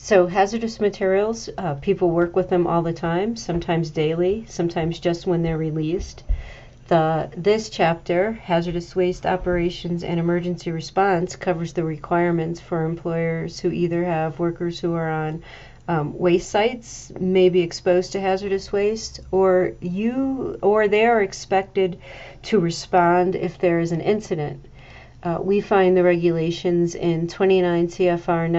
So hazardous materials, people work with them all the time, sometimes daily, sometimes just when they're released. This chapter, Hazardous Waste Operations and Emergency Response, covers the requirements for employers who either have workers who are on waste sites, may be exposed to hazardous waste, or they are expected to respond if there is an incident. We find the regulations in 29 CFR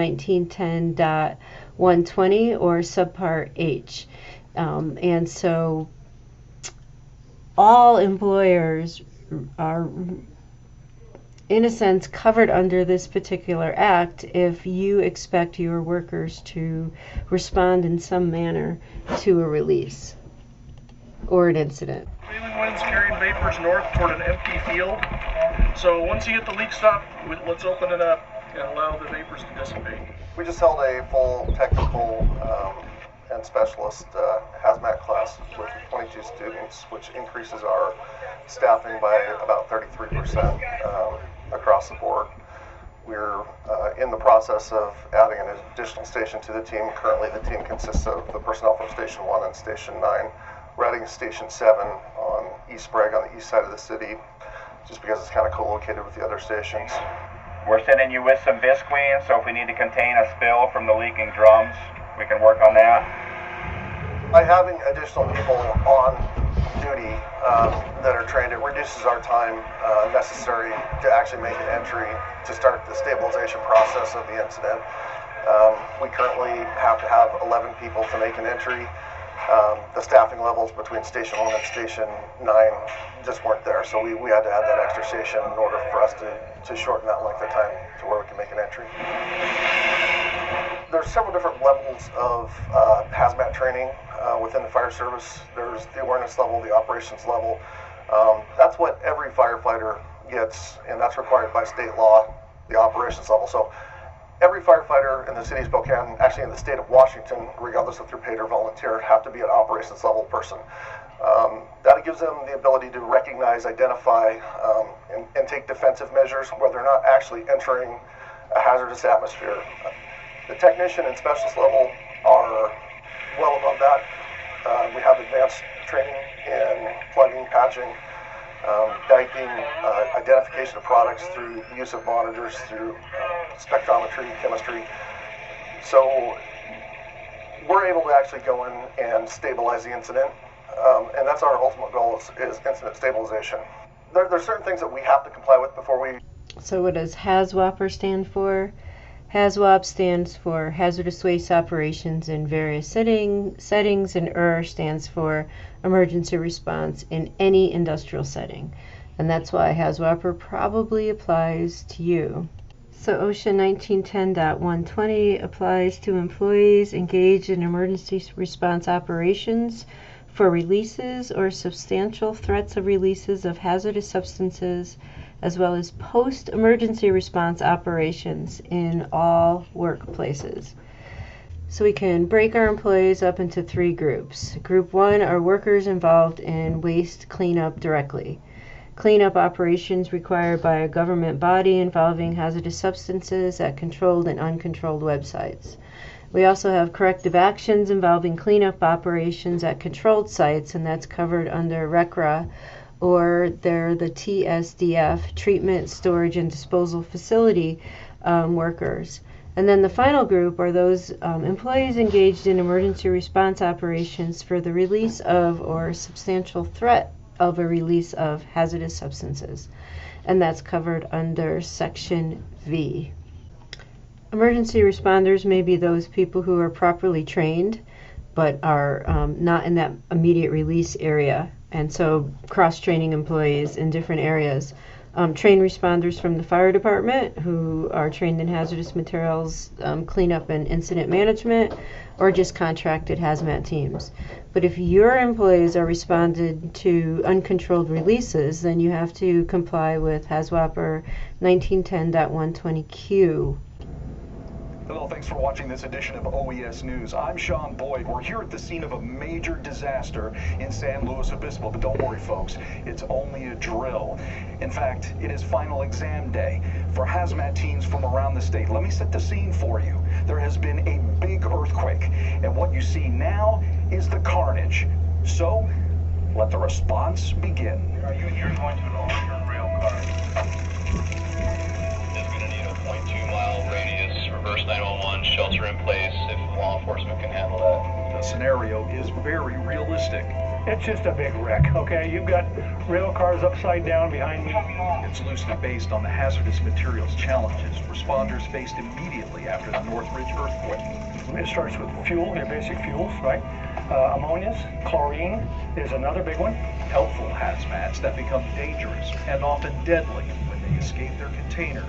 1910.120 or subpart H. And so all employers are, in a sense, covered under this particular act if you expect your workers to respond in some manner to a release or an incident. Prevailing winds carrying vapors north toward an empty field. So once you get the leak stopped, let's open it up and allow the vapors to dissipate. We just held a full technical and specialist hazmat class with 22 students, which increases our staffing by about 33% across the board. We're in the process of adding an additional station to the team. Currently the team consists of the personnel from Station 1 and Station 9. We're adding Station 7 on East Sprague on the east side of the city, just because it's kind of co-located with the other stations. We're sending you with some visqueen, so if we need to contain a spill from the leaking drums, we can work on that. By having additional people on duty that are trained, it reduces our time necessary to actually make an entry to start the stabilization process of the incident. We currently have to have 11 people to make an entry. The staffing levels between Station 1 and Station 9 just weren't there, so we had to add that extra station in order for us to shorten that length of time to where we can make an entry. There's several different levels of hazmat training within the fire service. There's the awareness level, the operations level. That's what every firefighter gets, and that's required by state law, the operations level. So every firefighter in the city of Spokane, actually in the state of Washington, regardless if they're paid or volunteer, have to be an operations level person. That gives them the ability to recognize, identify, and take defensive measures where they're not actually entering a hazardous atmosphere. The technician and specialist level are well above that. We have advanced training in plugging, patching, diping, identification of products through the use of monitors, through spectrometry, chemistry. So we're able to actually go in and stabilize the incident, and that's our ultimate goal is incident stabilization. There's certain things that we have to comply with before we... So what does HAZWOPER stand for? HAZWOP stands for Hazardous Waste Operations in Various Settings, and stands for Emergency Response in Any Industrial Setting. And that's why HAZWOPER probably applies to you. So OSHA 1910.120 applies to employees engaged in emergency response operations for releases or substantial threats of releases of hazardous substances, as well as post-emergency response operations in all workplaces. So we can break our employees up into three groups. Group 1 are workers involved in waste cleanup directly. Cleanup operations required by a government body involving hazardous substances at controlled and uncontrolled websites. We also have corrective actions involving cleanup operations at controlled sites, and that's covered under RECRA, or they're the TSDF, Treatment, Storage, and Disposal Facility workers. And then the final group are those employees engaged in emergency response operations for the release of or substantial threat of a release of hazardous substances. And that's covered under Section V. Emergency responders may be those people who are properly trained but are not in that immediate release area, and so cross-training employees in different areas. Trained responders from the fire department who are trained in hazardous materials cleanup and incident management, or just contracted hazmat teams. But if your employees are responded to uncontrolled releases, then you have to comply with HAZWOPER 1910.120Q. Hello, thanks for watching this edition of OES News. I'm Sean Boyd. We're here at the scene of a major disaster in San Luis Obispo, but don't worry, folks, it's only a drill. In fact, it is final exam day for hazmat teams from around the state. Let me set the scene for you. There has been a big earthquake. And what you see now is the carnage. So, let the response begin. You're going to an overturned rail car. It's going to need a 0.2-mile radius, reverse 911, shelter in place if law enforcement can handle that. The scenario is very realistic. It's just a big wreck, okay? You've got rail cars upside down behind me. It's loosely based on the hazardous materials challenges responders faced immediately after the Northridge earthquake. It starts with fuel, your basic fuels, right? Ammonias, chlorine is another big one. Helpful hazmats that become dangerous and often deadly when they escape their containers.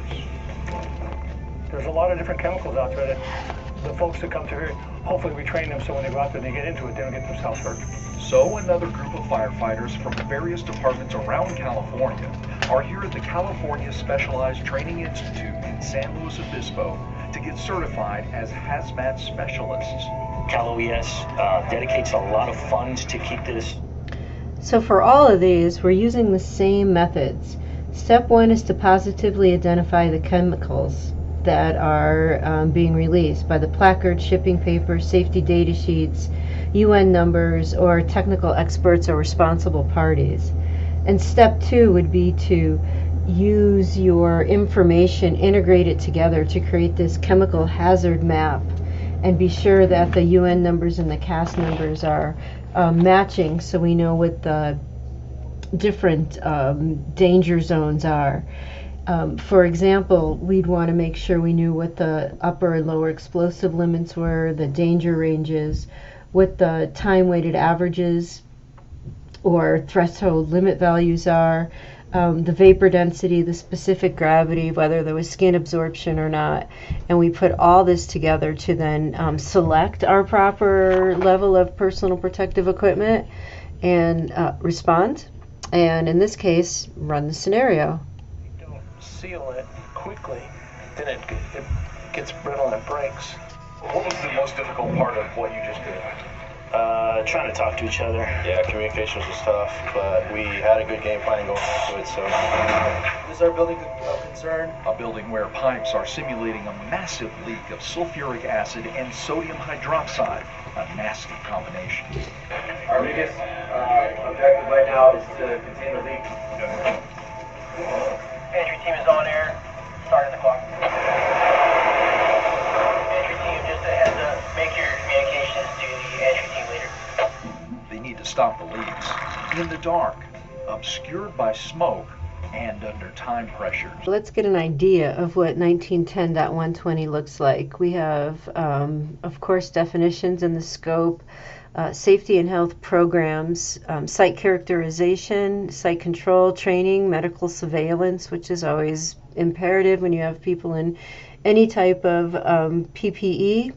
There's a lot of different chemicals out there that the folks that come through here, hopefully we train them so when they go out there and they get into it, they don't get themselves hurt. So another group of firefighters from various departments around California are here at the California Specialized Training Institute in San Luis Obispo to get certified as hazmat specialists. Cal OES dedicates a lot of funds to keep this. So for all of these, we're using the same methods. Step one is to positively identify the chemicals that are being released by the placards, shipping papers, safety data sheets, UN numbers, or technical experts or responsible parties. And step two would be to use your information, integrate it together to create this chemical hazard map and be sure that the UN numbers and the CAS numbers are matching so we know what the different danger zones are. For example, we'd want to make sure we knew what the upper and lower explosive limits were, the danger ranges, what the time-weighted averages or threshold limit values are, the vapor density, the specific gravity, whether there was skin absorption or not. And we put all this together to then select our proper level of personal protective equipment and respond. And in this case, run the scenario. Don't seal it quickly, then it gets brittle and it breaks. What was the most difficult part of what you just did? Trying to talk to each other. Yeah, communication was tough, but we had a good game plan going into it, so. Is our building of concern? A building where pipes are simulating a massive leak of sulfuric acid and sodium hydroxide, a nasty combination. Our biggest objective right now is to contain the leak. Entry team is on air. Starting the clock. Entry team, just a heads up. Make your communications to the entry team leader. They need to stop the leaks in the dark, obscured by smoke, and under time pressures. Let's get an idea of what 1910.120 looks like. We have, of course, definitions in the scope, safety and health programs, site characterization, site control, training, medical surveillance, which is always imperative when you have people in any type of PPE.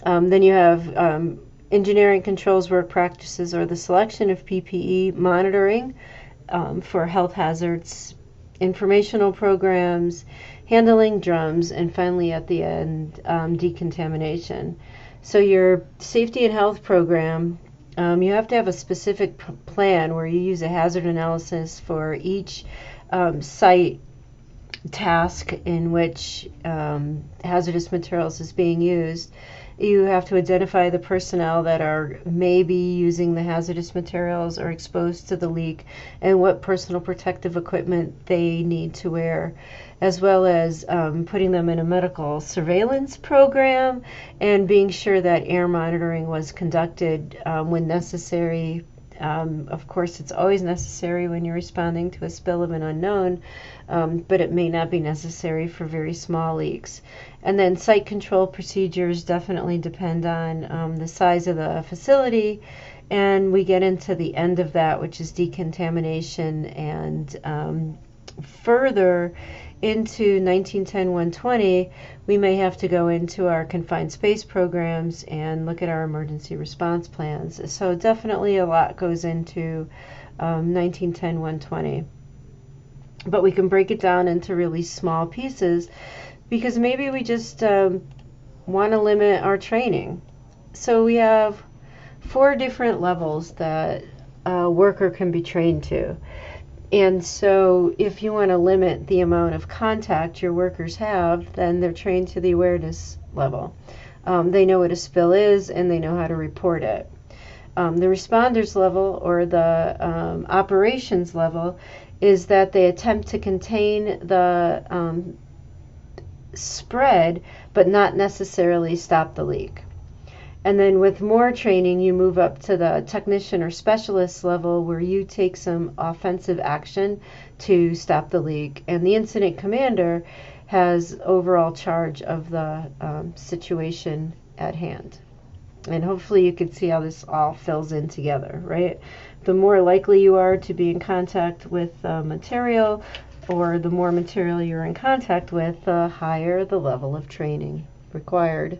Then you have engineering controls work practices or the selection of PPE, monitoring for health hazards, informational programs, handling drums, and finally at the end, decontamination. So your safety and health program, you have to have a specific plan where you use a hazard analysis for each site task in which hazardous materials is being used. You have to identify the personnel that are maybe using the hazardous materials or exposed to the leak and what personal protective equipment they need to wear, as well as putting them in a medical surveillance program and being sure that air monitoring was conducted when necessary. Of course, it's always necessary when you're responding to a spill of an unknown, but it may not be necessary for very small leaks. And then site control procedures definitely depend on the size of the facility, and we get into the end of that, which is decontamination, and further into 1910.120, we may have to go into our confined space programs and look at our emergency response plans. So definitely a lot goes into 1910.120. But we can break it down into really small pieces because maybe we just want to limit our training. So we have 4 different levels that a worker can be trained to. And so if you want to limit the amount of contact your workers have, then they're trained to the awareness level. They know what a spill is, and they know how to report it. The responders level, or the operations level, is that they attempt to contain the spread, but not necessarily stop the leak. And then with more training, you move up to the technician or specialist level, where you take some offensive action to stop the leak. And the incident commander has overall charge of the situation at hand. And hopefully you can see how this all fills in together, right? The more likely you are to be in contact with material, or the more material you're in contact with, the higher the level of training required.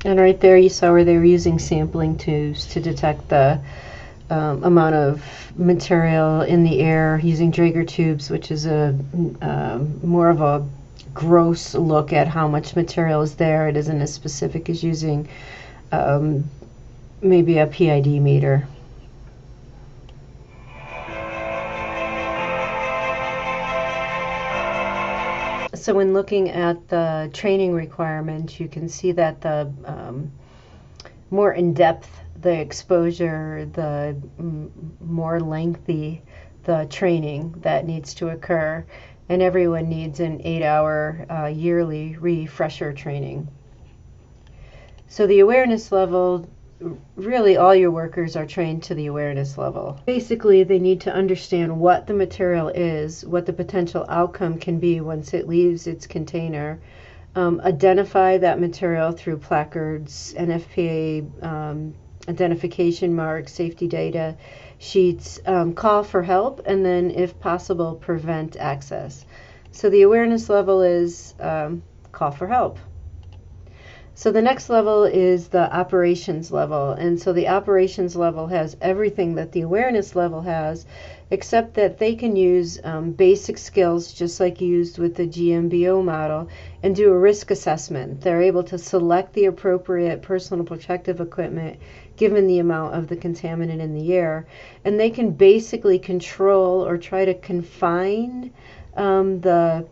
And right there you saw where they were using sampling tubes to detect the amount of material in the air, using Draeger tubes, which is a more of a gross look at how much material is there. It isn't as specific as using maybe a PID meter. So when looking at the training requirements, you can see that the more in-depth the exposure, the more lengthy the training that needs to occur. And everyone needs an 8-hour yearly refresher training. So the awareness level, really all your workers are trained to the awareness level. Basically, they need to understand what the material is, what the potential outcome can be once it leaves its container, identify that material through placards, NFPA identification marks, safety data sheets, call for help, and then, if possible, prevent access. So the awareness level is call for help. So the next level is the operations level, and so the operations level has everything that the awareness level has, except that they can use basic skills just like used with the GMBO model, and do a risk assessment. They're able to select the appropriate personal protective equipment given the amount of the contaminant in the air, and they can basically control or try to confine the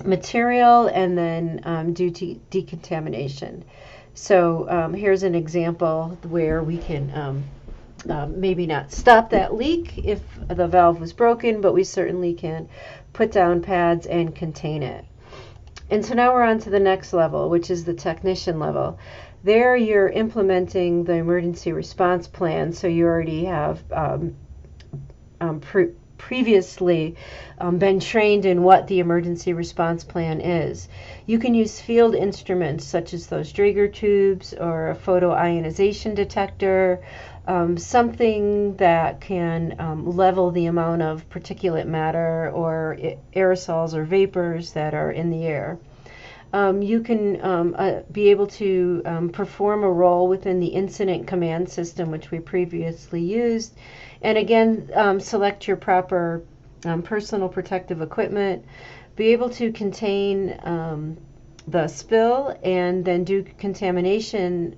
material and then do decontamination. So here's an example where we can maybe not stop that leak if the valve was broken, but we certainly can put down pads and contain it. And so now we're on to the next level, which is the technician level. There you're implementing the emergency response plan, so you already have previously been trained in what the emergency response plan is. You can use field instruments such as those Draeger tubes or a photoionization detector, something that can level the amount of particulate matter or aerosols or vapors that are in the air. You can be able to perform a role within the incident command system, which we previously used. And again, select your proper personal protective equipment, be able to contain the spill, and then do contamination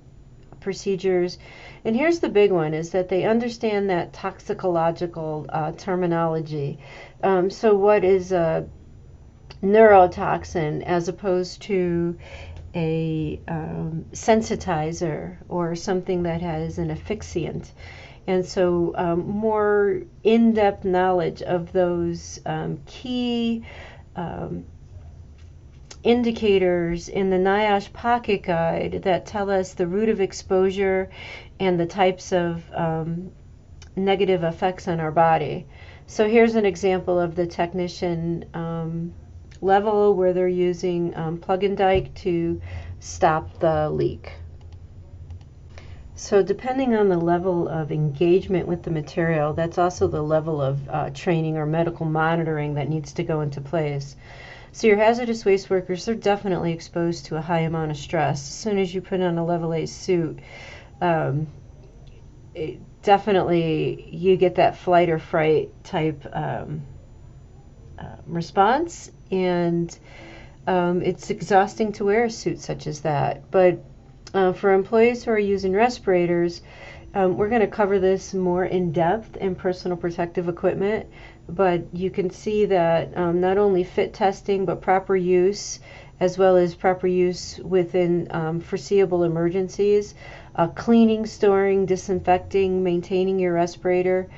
procedures. And here's the big one, is that they understand that toxicological terminology. So what is a neurotoxin as opposed to a sensitizer or something that has an asphyxiant? And so more in-depth knowledge of those key indicators in the NIOSH Pocket Guide that tell us the route of exposure and the types of negative effects on our body. So here's an example of the technician level where they're using plug and dike to stop the leak. So depending on the level of engagement with the material, that's also the level of training or medical monitoring that needs to go into place. So your hazardous waste workers, they're definitely exposed to a high amount of stress. As soon as you put on a level A suit, definitely you get that flight or fright type response, and it's exhausting to wear a suit such as that. But for employees who are using respirators, we're going to cover this more in depth in personal protective equipment, but you can see that not only fit testing, but proper use, as well as proper use within foreseeable emergencies, cleaning, storing, disinfecting, maintaining your respirator,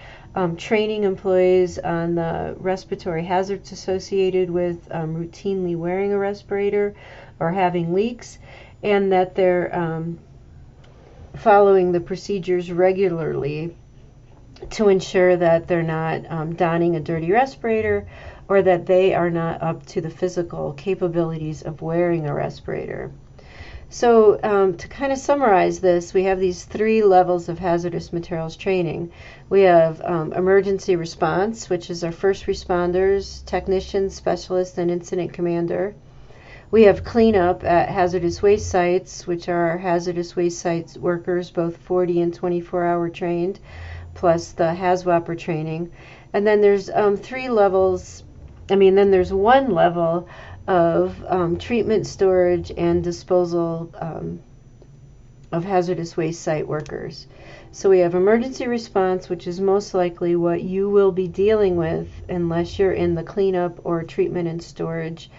training employees on the respiratory hazards associated with routinely wearing a respirator or having leaks, and that they're following the procedures regularly to ensure that they're not donning a dirty respirator, or that they are not up to the physical capabilities of wearing a respirator. So to kind of summarize this, we have these 3 levels of hazardous materials training. We have emergency response, which is our first responders, technicians, specialists, and incident commander. We have cleanup at hazardous waste sites, which are our hazardous waste sites workers, both 40 and 24-hour trained, plus the HAZWOPER training. And then there's 3 levels, then there's 1 level of treatment, storage, and disposal of hazardous waste site workers. So we have emergency response, which is most likely what you will be dealing with unless you're in the cleanup or treatment and storage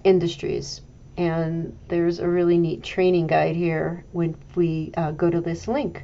industries. And there's a really neat training guide here when we go to this link.